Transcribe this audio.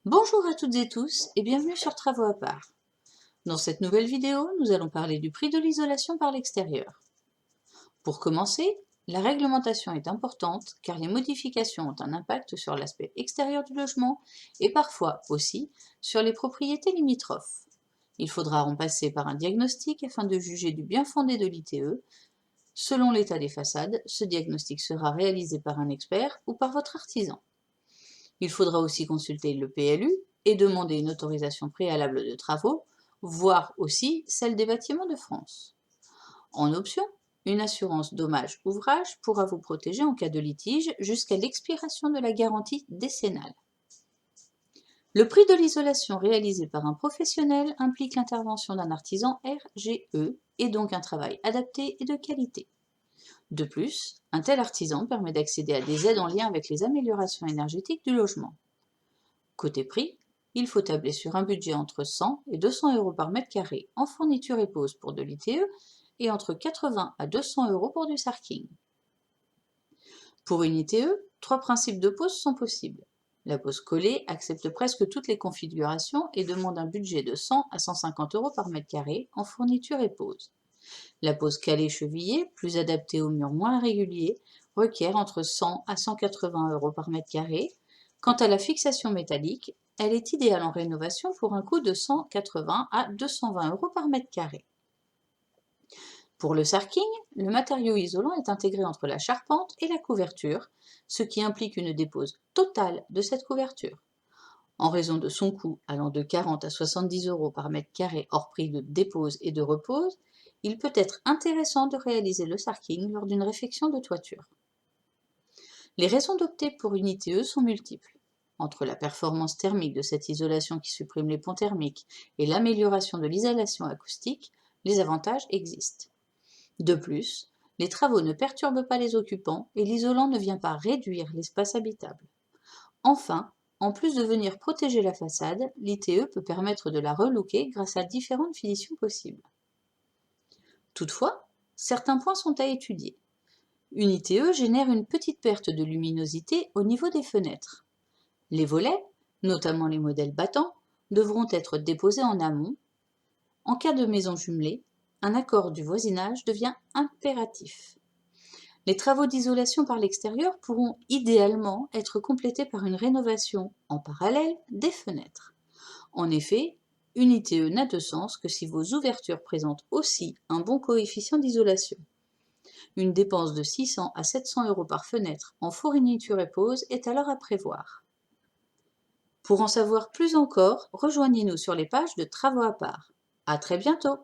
Bonjour à toutes et tous et bienvenue sur Travaux à part. Dans cette nouvelle vidéo, nous allons parler du prix de l'isolation par l'extérieur. Pour commencer, la réglementation est importante car les modifications ont un impact sur l'aspect extérieur du logement et parfois aussi sur les propriétés limitrophes. Il faudra en passer par un diagnostic afin de juger du bien fondé de l'ITE. Selon l'état des façades, ce diagnostic sera réalisé par un expert ou par votre artisan. Il faudra aussi consulter le PLU et demander une autorisation préalable de travaux, voire aussi celle des Bâtiments de France. En option, une assurance dommage-ouvrage pourra vous protéger en cas de litige jusqu'à l'expiration de la garantie décennale. Le prix de l'isolation réalisé par un professionnel implique l'intervention d'un artisan RGE et donc un travail adapté et de qualité. De plus, un tel artisan permet d'accéder à des aides en lien avec les améliorations énergétiques du logement. Côté prix, il faut tabler sur un budget entre 100 et 200 euros par mètre carré en fourniture et pose pour de l'ITE et entre 80 à 200 euros pour du sarking. Pour une ITE, 3 principes de pose sont possibles. La pose collée accepte presque toutes les configurations et demande un budget de 100 à 150 euros par mètre carré en fourniture et pose. La pose calée chevillée, plus adaptée aux murs moins réguliers, requiert entre 100 à 180 euros par mètre carré. Quant à la fixation métallique, elle est idéale en rénovation pour un coût de 180 à 220 euros par mètre carré. Pour le sarking, le matériau isolant est intégré entre la charpente et la couverture, ce qui implique une dépose totale de cette couverture. En raison de son coût allant de 40 à 70 euros par mètre carré hors prix de dépose et de repose, il peut être intéressant de réaliser le sarking lors d'une réfection de toiture. Les raisons d'opter pour une ITE sont multiples. Entre la performance thermique de cette isolation qui supprime les ponts thermiques et l'amélioration de l'isolation acoustique, les avantages existent. De plus, les travaux ne perturbent pas les occupants et l'isolant ne vient pas réduire l'espace habitable. Enfin, en plus de venir protéger la façade, l'ITE peut permettre de la relooker grâce à différentes finitions possibles. Toutefois, certains points sont à étudier. Une ITE génère une petite perte de luminosité au niveau des fenêtres. Les volets, notamment les modèles battants, devront être déposés en amont. En cas de maison jumelée, un accord du voisinage devient impératif. Les travaux d'isolation par l'extérieur pourront idéalement être complétés par une rénovation en parallèle des fenêtres. En effet, une ITE n'a de sens que si vos ouvertures présentent aussi un bon coefficient d'isolation. Une dépense de 600 à 700 euros par fenêtre en fourniture et pose est alors à prévoir. Pour en savoir plus encore, rejoignez-nous sur les pages de Travaux à part. À très bientôt!